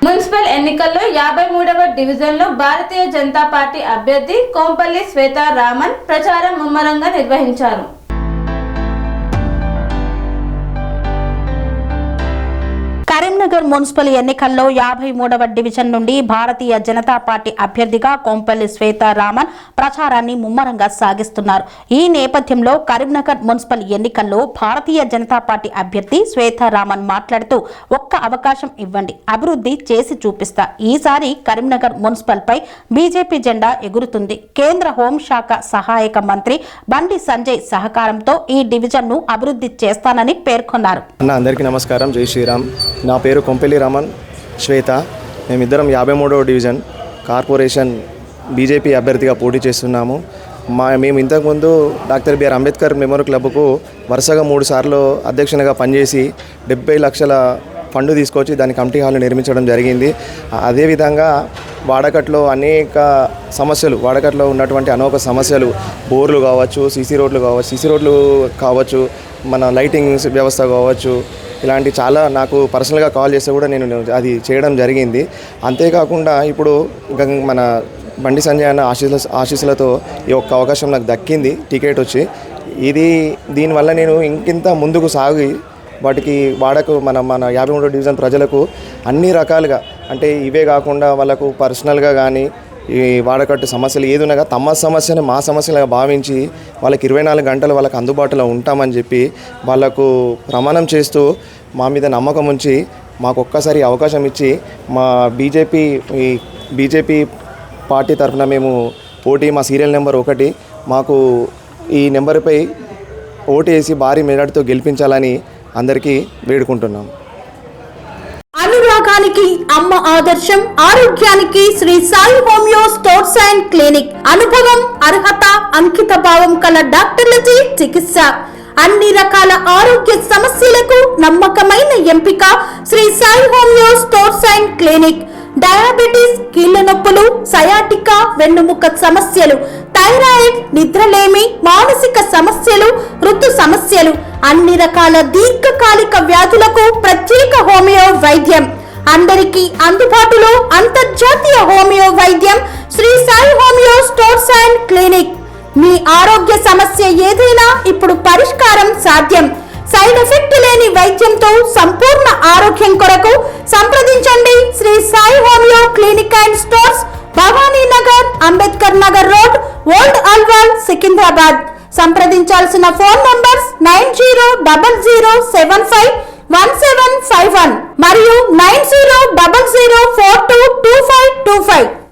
Municipal ఎన్నికల్లో 53వ డివిజన్లో Bharatiya Janata party అభ్యర్థి కొంపల్లి శ్వేతా రామన్ ప్రచారం ముమ్మరంగా నిర్వహించారు. కరీంనగర్ మున్సిపల్ ఎన్నికల్లో 53వ డివిజన్ నుండి భారతీయ జనతా పార్టీ అభ్యర్థిగా కొంపల్లి శ్వేతా రామన్ ప్రచారాన్ని ముమ్మరంగా సాగిస్తున్నారు. ఈ నేపథ్యంలో కరీంనగర్ మున్సిపల్ ఎన్నికల్లో భారతీయ జనతా పార్టీ అభ్యర్థి శ్వేతా రామన్ మాట్లాడుతూ ఒక్క అవకాశం ఇవ్వండి, అభివృద్ధి చేసి చూపిస్తా. ఈసారి కరీంనగర్ మున్సిపల్ పై బీజేపీ జెండా ఎగురుతుంది. కేంద్ర హోంశాఖ సహాయక మంత్రి బండి సంజయ్ సహకారంతో ఈ డివిజన్ ను అభివృద్ధి చేస్తానని పేర్కొన్నారు. అందరికీ నమస్కారం. జై శ్రీరామ్. నా పేరు కొంపల్లి రామన్ శ్వేత. మేమిద్దరం 53వ డివిజన్ కార్పొరేషన్ బీజేపీ అభ్యర్థిగా పోటీ చేస్తున్నాము. మేము ఇంతకుముందు డాక్టర్ బిఆర్ అంబేద్కర్ మెమోరియల్ క్లబ్కు వరుసగా 3 సార్లు అధ్యక్షునిగా పనిచేసి 70 లక్షల ఫండ్ తీసుకొచ్చి దాని కమిటీ హాల్ని నిర్మించడం జరిగింది. అదేవిధంగా వాడకట్లో అనేక సమస్యలు, వాడకట్లో ఉన్నటువంటి అనేక సమస్యలు, బోర్లు కావచ్చు, సీసీ రోడ్లు కావచ్చు, మన లైటింగ్ వ్యవస్థ కావచ్చు, ఇలాంటి చాలా నాకు పర్సనల్గా కాల్ చేస్తే కూడా నేను అది చేయడం జరిగింది. అంతేకాకుండా ఇప్పుడు మన బండి సంజయ్ అన్న ఆశీస్సులతో ఈ ఒక్క అవకాశం నాకు దక్కింది, టికెట్ వచ్చి. దీనివల్ల నేను ఇంకింత ముందుకు సాగి వాటికి మన 53వ డివిజన్ ప్రజలకు అన్ని రకాలుగా, అంటే ఇవే కాకుండా వాళ్ళకు పర్సనల్గా కానీ ఈ వాడకట్టు సమస్యలు ఏదునగా తమ సమస్యను మా సమస్యలుగా భావించి వాళ్ళకి 24 గంటలు వాళ్ళకి అందుబాటులో ఉంటామని చెప్పి వాళ్ళకు ప్రమాణం చేస్తూ మా మీద నమ్మకం ఉంచి మాకు ఒక్కసారి అవకాశం ఇచ్చి మా బీజేపీ పార్టీ తరఫున మేము మా సీరియల్ నెంబర్ 1 మాకు ఈ నెంబర్పై ఓటు వేసి భారీ మెజార్టీతో గెలిపించాలని అందరికీ వేడుకుంటున్నాం. అనురాగానికి అమ్మ ఆదర్శం, ఆరోగ్యానికి Shri Sai homeo stores and clinic. అనుభవం, అర్హత, అంకిత భావం కల డాక్టర్లచే చికిత్స. అన్ని రకాల ఆరోగ్య సమస్యలకు నమ్మకమైన ఎంపిక Shri Sai homeo stores and clinic. Diabetes, కీళ్ల నొప్పులు, సయాటికా, వెన్నుముక సమస్యలు, థైరాయిడ్, నిద్రలేమి, మానసిక సమస్యలు, ఋతు సమస్యలు, అన్ని రకాల దీర్ఘకాలిక వ్యాధులకు ప్రత్యేక హోమియో వైద్యం. అందరికీ అందుబాటులో అంతర్జాతీయ హోమియో వైద్యం Shri Sai homeo stores and clinic. మీ ఆరోగ్య సమస్య ఏదైనా ఇప్పుడు పరిష్కారం సాధ్యం. సైడ్ ఎఫెక్ట్ లేని వైద్యంతో సంపూర్ణ ఆరోగ్యం కొరకు సంప్రదించండి Shri Sai homeo clinic and stores, Bhavani Nagar, Ambedkar Nagar road, old Alwal, Secunderabad. సంప్రదించాల్సిన ఫోన్ నంబర్స్ 9000751751 మరియు 9000422525.